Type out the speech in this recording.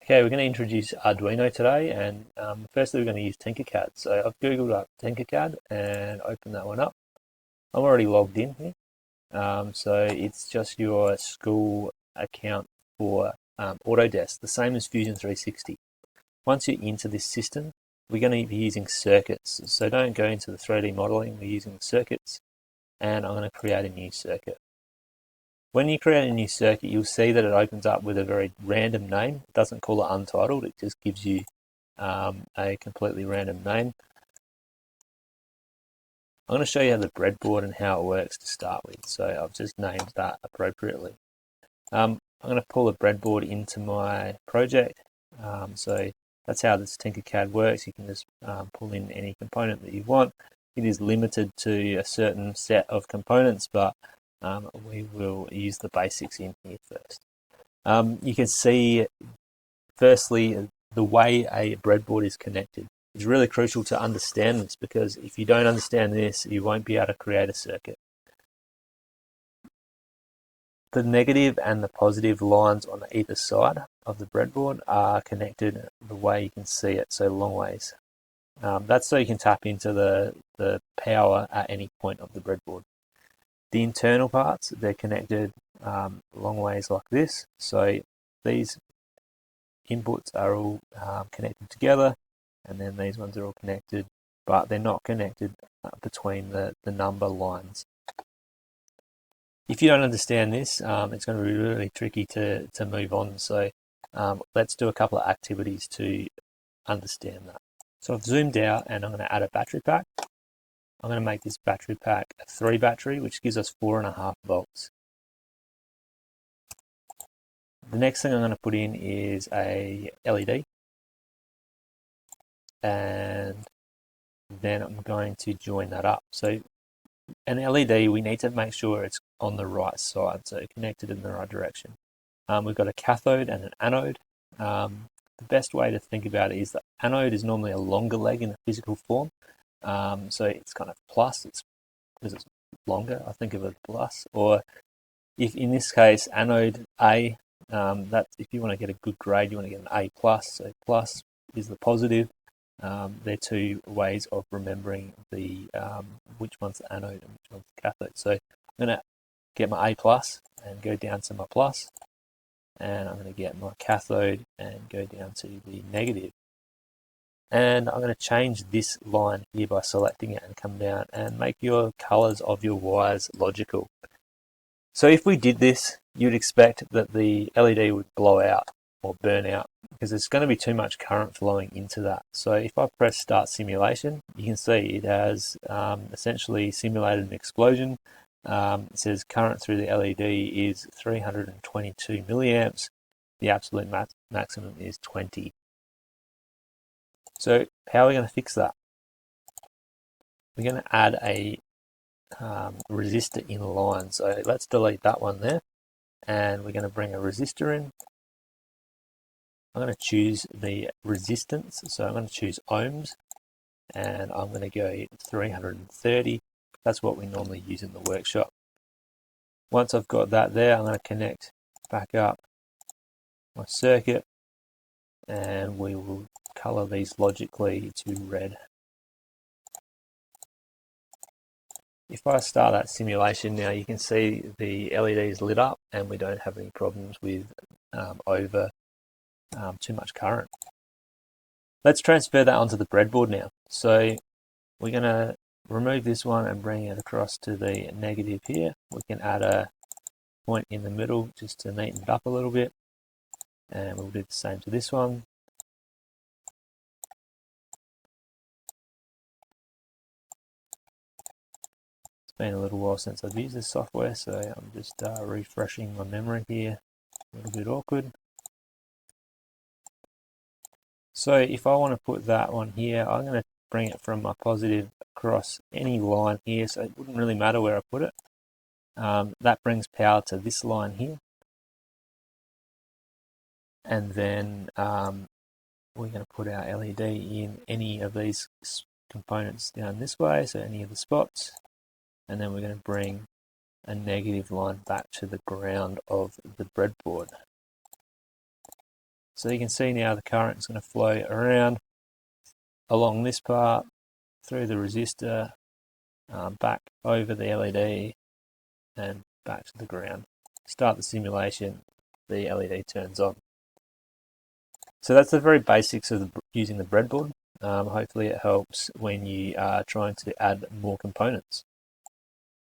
Okay, we're going to introduce Arduino today, and firstly we're going to use Tinkercad. So I've googled up Tinkercad and opened that one up. I'm already logged in here, so it's just your school account for Autodesk, the same as Fusion 360. Once you're into this system, we're going to be using circuits, so don't go into the 3D modeling, we're using circuits, and I'm going to create a new circuit. When you create a new circuit, you'll see that it opens up with a very random name. It doesn't call it untitled, it just gives you a completely random name. I'm going to show you how the breadboard and how it works to start with, so I've just named that appropriately. I'm going to pull a breadboard into my project, so that's how this Tinkercad works. You can just pull in any component that you want. It is limited to a certain set of components, but we will use the basics in here first. You can see, firstly, the way a breadboard is connected. It's really crucial to understand this, because if you don't understand this, you won't be able to create a circuit. The negative and the positive lines on either side of the breadboard are connected the way you can see it, so long ways. That's so you can tap into the power at any point of the breadboard. The internal parts, they're connected long ways like this. So these inputs are all connected together, and then these ones are all connected, but they're not connected between the number lines. If you don't understand this, it's going to be really tricky to move on. So let's do a couple of activities to understand that. So I've zoomed out and I'm going to add a battery pack. I'm going to make this battery pack a 3 battery, which gives us 4.5 volts. The next thing I'm going to put in is a LED, and then I'm going to join that up. So an LED, we need to make sure it's on the right side, so connected in the right direction. We've got a cathode and an anode. The best way to think about it is that anode is normally a longer leg in the physical form. So it's kind of plus, it's because it's longer, I think of it as plus. Or if in this case, anode A, that if you want to get a good grade, you want to get an A plus. So plus is the positive. They're two ways of remembering the which one's the anode and which one's the cathode. So I'm going to get my A plus and go down to my plus, and I'm going to get my cathode and go down to the negative. And I'm going to change this line here by selecting it and come down and make your colors of your wires logical. So if we did this, you'd expect that the LED would blow out or burn out, because there's going to be too much current flowing into that. So if I press start simulation, you can see it has essentially simulated an explosion. It says current through the LED is 322 milliamps. The absolute maximum is 20. So how are we going to fix that? We're going to add a resistor in line. So let's delete that one there, and we're going to bring a resistor in. I'm going to choose the resistance, so I'm going to choose ohms, and I'm going to go 330. That's what we normally use in the workshop. Once I've got that there, I'm going to connect back up my circuit, and we will color these logically to red. If I start that simulation now, you can see the LED is lit up and we don't have any problems with too much current. Let's transfer that onto the breadboard now. So we're going to remove this one and bring it across to the negative here. We can add a point in the middle just to neaten it up a little bit, and we'll do the same to this one. It's been a little while since I've used this software, so I'm just refreshing my memory here. A little bit awkward. So if I want to put that one here, I'm going to bring it from my positive across any line here, so it wouldn't really matter where I put it. That brings power to this line here. And then we're going to put our LED in any of these components down this way, so any of the spots. And then we're going to bring a negative line back to the ground of the breadboard. So you can see now the current is going to flow around along this part, through the resistor, back over the LED, and back to the ground. Start the simulation, the LED turns on. So that's the very basics of using the breadboard. Hopefully it helps when you are trying to add more components.